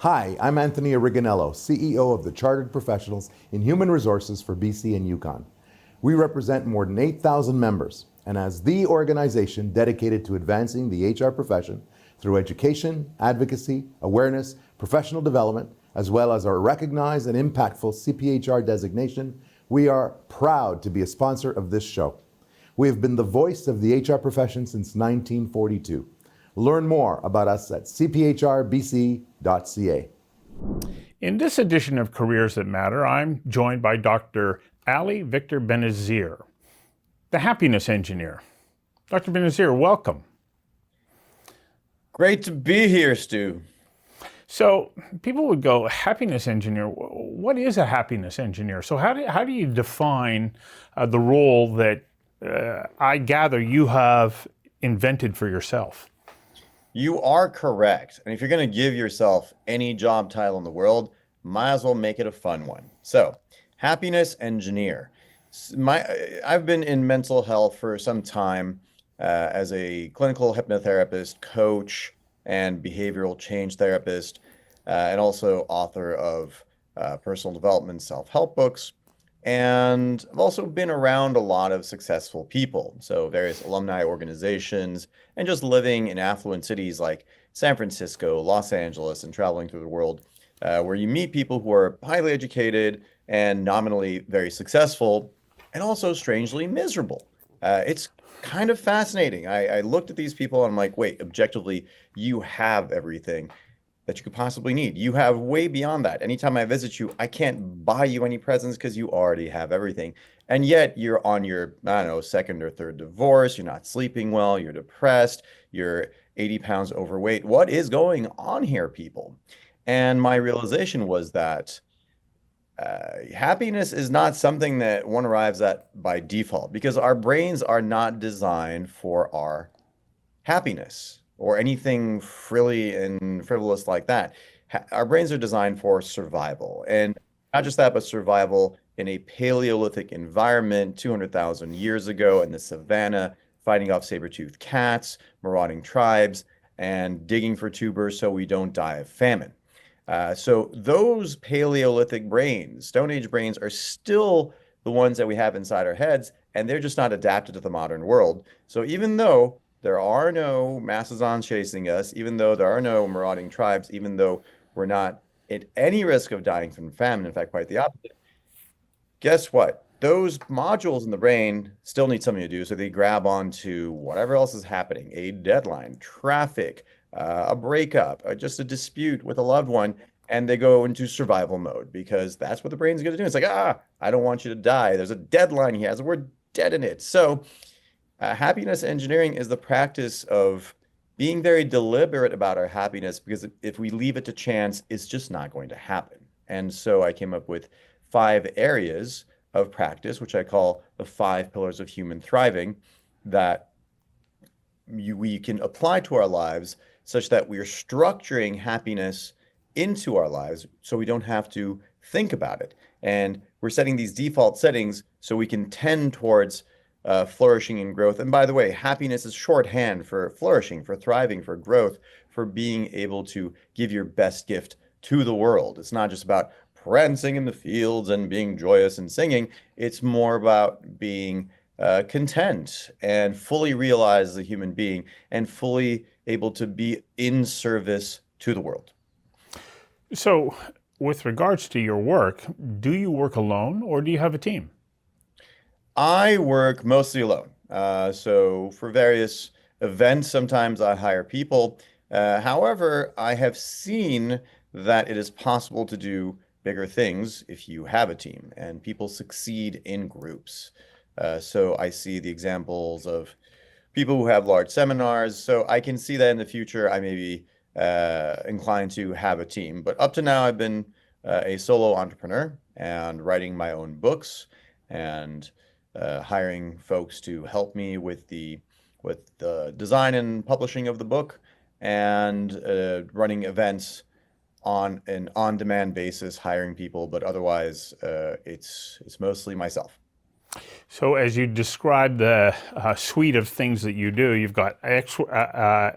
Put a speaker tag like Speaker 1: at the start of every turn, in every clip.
Speaker 1: Hi, I'm Anthony Originello, CEO of the Chartered Professionals in Human Resources for BC and Yukon. We represent more than 8,000 members, and as the organization dedicated to advancing the HR profession through education, advocacy, awareness, professional development, as well as our recognized and impactful CPHR designation, we are proud to be a sponsor of this show. We have been the voice of the HR profession since 1942. Learn more about us at cphrbc.ca.
Speaker 2: In this edition of Careers That Matter, I'm joined by Dr. Ali Binazir, the happiness engineer. Dr. Binazir, welcome.
Speaker 3: Great to be here, Stu.
Speaker 2: So people would go, happiness engineer, what is a happiness engineer? So how do you define the role that I gather you have invented for yourself?
Speaker 3: You are correct. And if you're going to give yourself any job title in the world, might as well make it a fun one. So, happiness engineer. I've been in mental health for some time as a clinical hypnotherapist, coach, and behavioral change therapist, and also author of personal development, self-help books. And I've also been around a lot of successful people, so various alumni organizations, and just living in affluent cities like San Francisco, Los Angeles, and traveling through the world, where you meet people who are highly educated and nominally very successful, and also strangely miserable. It's kind of fascinating. I looked at these people and I'm like, wait, objectively, you have everything that you could possibly need. You have way beyond that. Anytime I visit you, I can't buy you any presents because you already have everything. And yet you're on your, I don't know, second or third divorce. You're not sleeping well. You're depressed. You're 80 pounds overweight. What is going on here, people? And my realization was that happiness is not something that one arrives at by default, because our brains are not designed for our happiness or anything frilly and frivolous like that. Our brains are designed for survival. And not just that, but survival in a Paleolithic environment 200,000 years ago in the savannah, fighting off saber-toothed cats, marauding tribes, and digging for tubers so we don't die of famine. So those Paleolithic brains, Stone Age brains, are still the ones that we have inside our heads, and they're just not adapted to the modern world. So even though there are no mastodons chasing us, even though there are no marauding tribes, even though we're not at any risk of dying from famine, in fact, quite the opposite, guess what? Those modules in the brain still need something to do, so they grab onto whatever else is happening, a deadline, traffic, a breakup, just a dispute with a loved one, and they go into survival mode because that's what the brain's going to do. It's like, I don't want you to die. There's a deadline here, has the word dead in it. So happiness engineering is the practice of being very deliberate about our happiness, because if we leave it to chance, it's just not going to happen. And so I came up with 5 areas of practice, which I call the 5 pillars of human thriving, that we can apply to our lives such that we are structuring happiness into our lives so we don't have to think about it. And we're setting these default settings so we can tend towards flourishing and growth. And by the way, happiness is shorthand for flourishing, for thriving, for growth, for being able to give your best gift to the world. It's not just about prancing in the fields and being joyous and singing. It's more about being content and fully realized as a human being and fully able to be in service to the world.
Speaker 2: So with regards to your work, do you work alone or do you have a team?
Speaker 3: I work mostly alone. So for various events, sometimes I hire people. However, I have seen that it is possible to do bigger things if you have a team, and people succeed in groups. So I see the examples of people who have large seminars. So I can see that in the future, I may be inclined to have a team. But up to now, I've been a solo entrepreneur and writing my own books and hiring folks to help me with the design and publishing of the book, and running events on an on-demand basis, hiring people. But otherwise, it's mostly myself.
Speaker 2: So, as you describe the suite of things that you do, you've got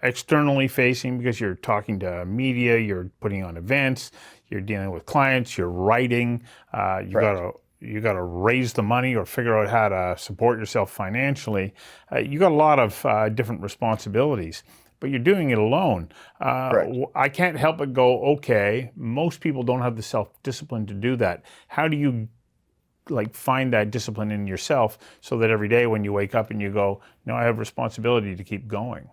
Speaker 2: externally facing because you're talking to media, you're putting on events, you're dealing with clients, you're writing.
Speaker 3: Correct.
Speaker 2: You got to raise the money or figure out how to support yourself financially. You got a lot of different responsibilities, but you're doing it alone.
Speaker 3: Correct.
Speaker 2: I can't help but go, okay, most people don't have the self-discipline to do that. How do you find that discipline in yourself so that every day when you wake up and you go, no, I have responsibility to keep going?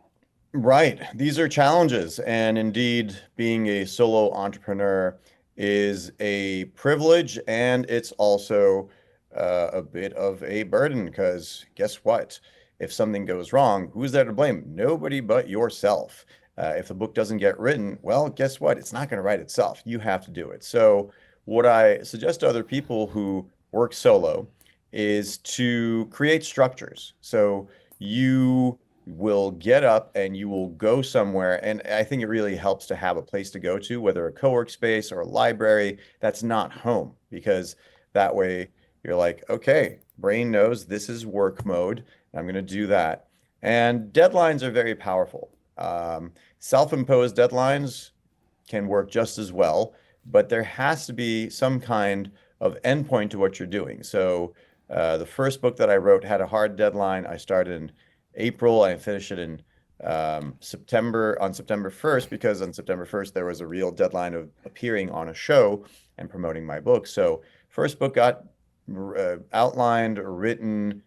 Speaker 3: Right. These are challenges. And indeed, being a solo entrepreneur is a privilege, and it's also a bit of a burden because guess what? If something goes wrong, who's there to blame? Nobody but yourself. If the book doesn't get written, well, guess what? It's not going to write itself. You have to do it. So, what I suggest to other people who work solo is to create structures. So, you will get up and you will go somewhere. And I think it really helps to have a place to go to, whether a co-work space or a library that's not home, because that way you're like, okay, brain knows this is work mode. I'm going to do that. And deadlines are very powerful. Self-imposed deadlines can work just as well, but there has to be some kind of endpoint to what you're doing. So the first book that I wrote had a hard deadline. I started in April. I finished it in September, on September 1st, because on September 1st there was a real deadline of appearing on a show and promoting my book. So first book got outlined, written,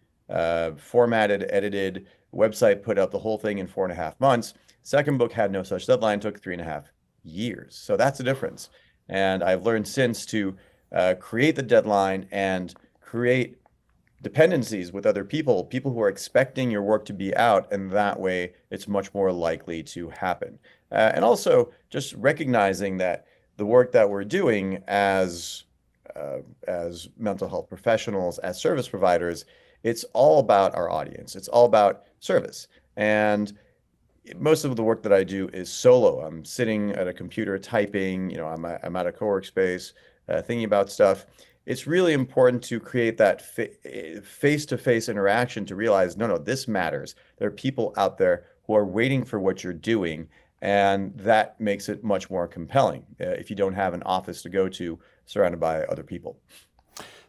Speaker 3: formatted, edited, website put up, the whole thing in 4.5 months. Second book had no such deadline, took 3.5 years. So that's the difference. And I've learned since to create the deadline and create dependencies with other people, people who are expecting your work to be out, and that way it's much more likely to happen. And also just recognizing that the work that we're doing as mental health professionals, as service providers, it's all about our audience. It's all about service. And most of the work that I do is solo. I'm sitting at a computer typing, I'm at a co-work space, thinking about stuff. It's really important to create that face-to-face interaction to realize, no, this matters. There are people out there who are waiting for what you're doing, and that makes it much more compelling if you don't have an office to go to surrounded by other people.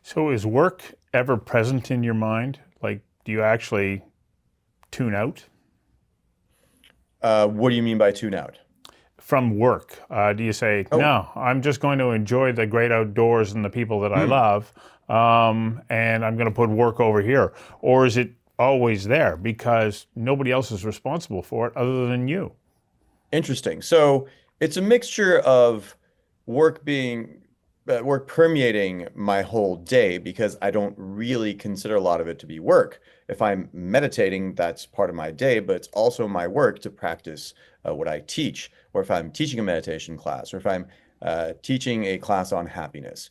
Speaker 2: So is work ever present in your mind? Like, do you actually tune out
Speaker 3: What do you mean by tune out?
Speaker 2: from work? Do you say,
Speaker 3: Oh,
Speaker 2: no, I'm just going to enjoy the great outdoors and the people that I
Speaker 3: hmm.
Speaker 2: love, and I'm going to put work over here? Or is it always there because nobody else is responsible for it other than you?
Speaker 3: Interesting. So it's a mixture of work being work permeating my whole day because I don't really consider a lot of it to be work. If I'm meditating, that's part of my day, but it's also my work to practice what I teach, or if I'm teaching a meditation class, or if I'm teaching a class on happiness.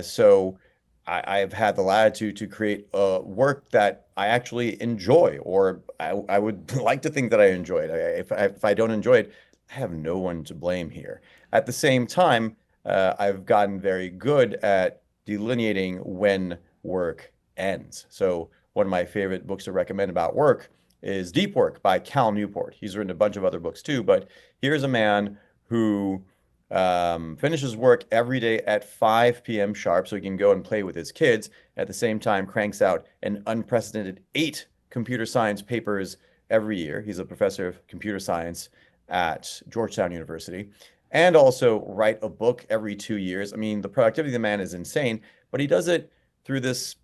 Speaker 3: So I've had the latitude to create work that I actually enjoy, or I would like to think that I enjoy it. If I don't enjoy it, I have no one to blame here. At the same time, I've gotten very good at delineating when work ends. So one of my favorite books to recommend about work is Deep Work by Cal Newport. He's written a bunch of other books too, but here's a man who finishes work every day at 5 p.m. sharp so he can go and play with his kids. At the same time, cranks out an unprecedented 8 computer science papers every year. He's a professor of computer science at Georgetown University, and also write a book every 2 years. I mean, the productivity of the man is insane, but he does it through this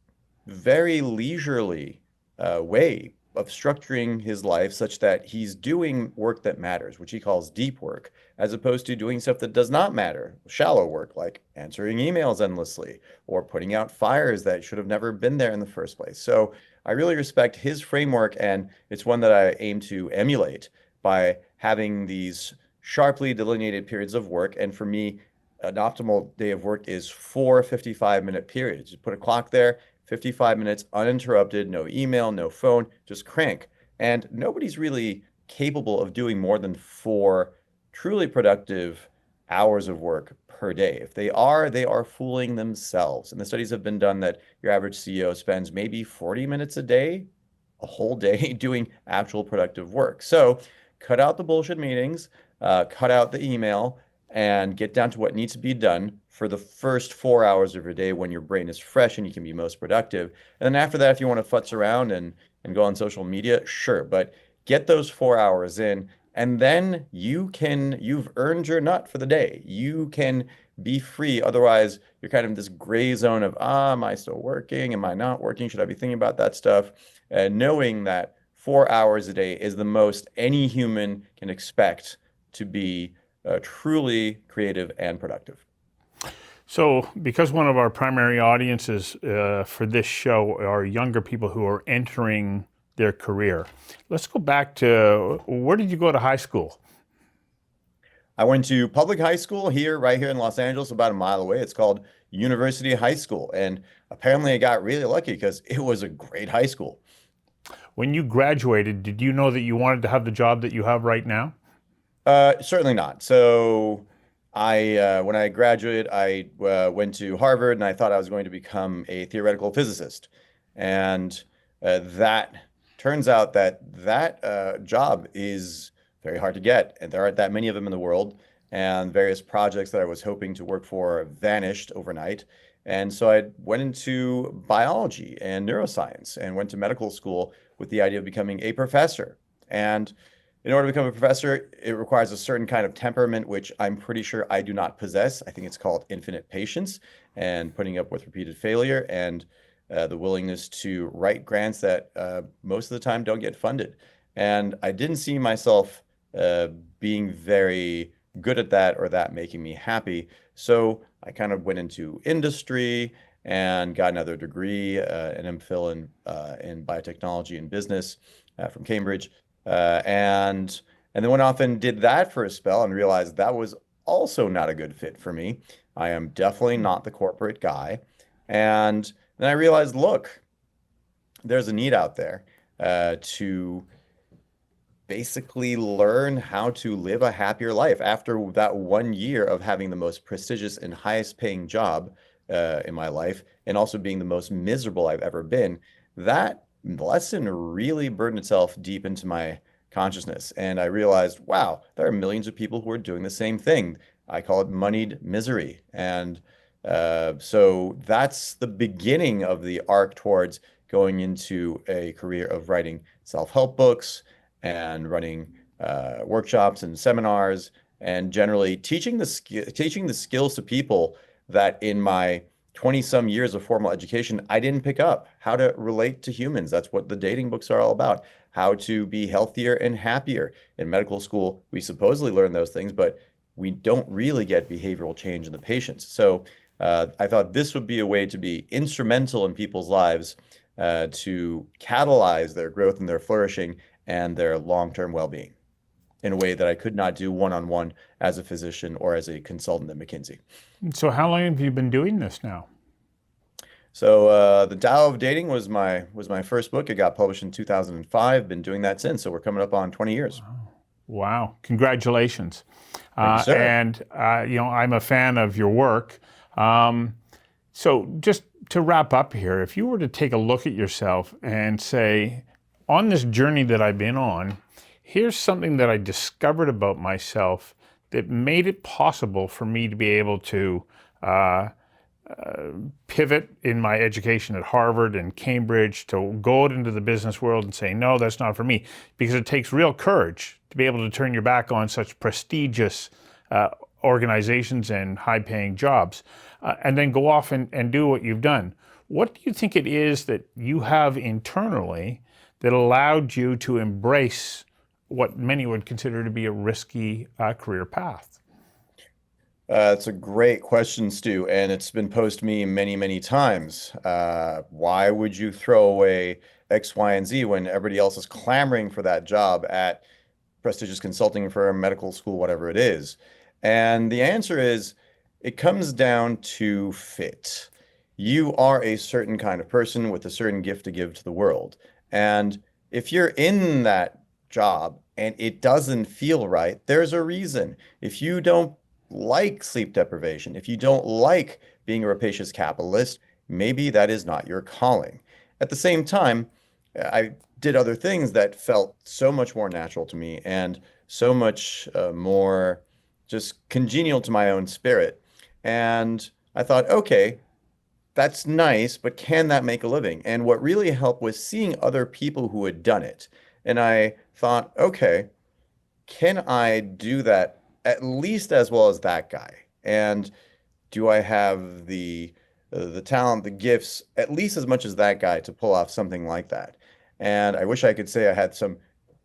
Speaker 3: very leisurely way of structuring his life such that he's doing work that matters, which he calls deep work, as opposed to doing stuff that does not matter, shallow work like answering emails endlessly or putting out fires that should have never been there in the first place. So I really respect his framework, and it's one that I aim to emulate by having these sharply delineated periods of work. And for me, an optimal day of work is 4 55-minute periods. You put a clock there, 55 minutes uninterrupted, no email, no phone, just crank. And nobody's really capable of doing more than 4 truly productive hours of work per day. If they are fooling themselves. And the studies have been done that your average CEO spends maybe 40 minutes a day, a whole day doing actual productive work. So cut out the bullshit meetings, cut out the email, and get down to what needs to be done for the first 4 hours of your day when your brain is fresh and you can be most productive. And then after that, if you want to futz around and go on social media, sure, but get those 4 hours in, and then you've earned your nut for the day. You can be free. Otherwise, you're kind of in this gray zone of, am I still working? Am I not working? Should I be thinking about that stuff? Knowing that 4 hours a day is the most any human can expect to be truly creative and productive.
Speaker 2: So, because one of our primary audiences for this show are younger people who are entering their career, let's go back to, where did you go to high school?
Speaker 3: I went to public high school right here in Los Angeles, about a mile away. It's called University High School. And apparently I got really lucky because it was a great high school.
Speaker 2: When you graduated, did you know that you wanted to have the job that you have right now?
Speaker 3: Certainly not. So when I graduated, I went to Harvard and I thought I was going to become a theoretical physicist. And that turns out that job is very hard to get, and there aren't that many of them in the world. And various projects that I was hoping to work for vanished overnight. And so I went into biology and neuroscience and went to medical school with the idea of becoming a professor. And in order to become a professor, it requires a certain kind of temperament, which I'm pretty sure I do not possess. I think it's called infinite patience and putting up with repeated failure and the willingness to write grants that most of the time don't get funded. And I didn't see myself being very good at that or that making me happy. So I kind of went into industry and got another degree, an MPhil in biotechnology and business from Cambridge. And then went off and did that for a spell and realized that was also not a good fit for me. I am definitely not the corporate guy. And then I realized, look, there's a need out there to basically learn how to live a happier life. After that 1 year of having the most prestigious and highest paying job in my life, and also being the most miserable I've ever been, that lesson really burned itself deep into my consciousness. And I realized, wow, there are millions of people who are doing the same thing. I call it moneyed misery. And so that's the beginning of the arc towards going into a career of writing self-help books and running workshops and seminars, and generally teaching the skills to people that in my 20-some years of formal education, I didn't pick up. How to relate to humans. That's what the dating books are all about. How to be healthier and happier. In medical school, we supposedly learn those things, but we don't really get behavioral change in the patients. So I thought this would be a way to be instrumental in people's lives to catalyze their growth and their flourishing and their long-term well-being in a way that I could not do one-on-one as a physician or as a consultant at McKinsey.
Speaker 2: So how long have you been doing this now?
Speaker 3: So The Tao of Dating was my first book. It got published in 2005. Been doing that since. So we're coming up on 20 years.
Speaker 2: Wow. Congratulations.
Speaker 3: Thank you, sir.
Speaker 2: And I'm a fan of your work. So just to wrap up here, if you were to take a look at yourself and say, on this journey that I've been on, here's something that I discovered about myself that made it possible for me to be able to pivot in my education at Harvard and Cambridge, to go out into the business world and say, no, that's not for me. Because it takes real courage to be able to turn your back on such prestigious organizations and high-paying jobs, and then go off and do what you've done. What do you think it is that you have internally that allowed you to embrace what many would consider to be a risky career path?
Speaker 3: It's a great question, Stu, and it's been posed to me many, many times. Why would you throw away X, Y, and Z when everybody else is clamoring for that job at prestigious consulting firm, medical school, whatever it is? And the answer is, it comes down to fit. You are a certain kind of person with a certain gift to give to the world. And if you're in that job and it doesn't feel right, there's a reason. If you don't like sleep deprivation, if you don't like being a rapacious capitalist, maybe that is not your calling. At the same time, I did other things that felt so much more natural to me and so much more just congenial to my own spirit. And I thought, okay, that's nice, but can that make a living? And what really helped was seeing other people who had done it. And I thought, okay, can I do that at least as well as that guy? And do I have the talent, the gifts, at least as much as that guy to pull off something like that? And I wish I could say I had some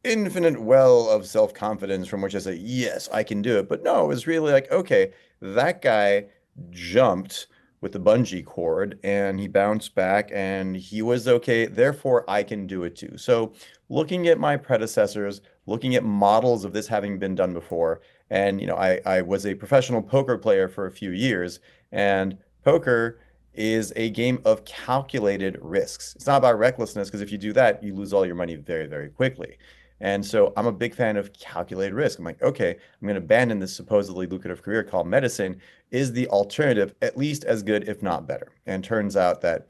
Speaker 3: infinite well of self-confidence from which I say, yes, I can do it. But no, it was really like, okay, that guy jumped with the bungee cord and he bounced back and he was okay. Therefore, I can do it too. So looking at my predecessors, looking at models of this having been done before, and I was a professional poker player for a few years, and poker is a game of calculated risks. It's not about recklessness, because if you do that, you lose all your money very, very quickly. And so I'm a big fan of calculated risk. I'm like, okay, I'm going to abandon this supposedly lucrative career called medicine. Is the alternative at least as good, if not better? And turns out that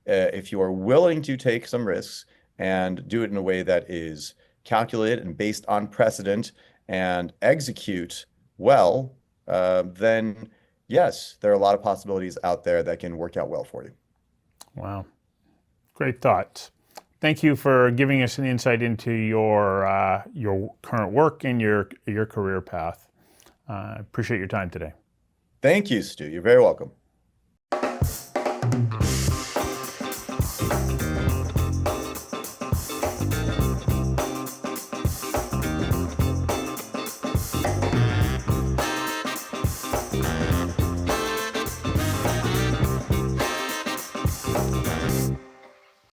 Speaker 3: if you are willing to take some risks and do it in a way that is calculated and based on precedent and execute well, then yes, there are a lot of possibilities out there that can work out well for you.
Speaker 2: Wow. Great thoughts. Thank you for giving us an insight into your current work and your career path. Appreciate your time today.
Speaker 3: Thank you, Stu. You're very welcome.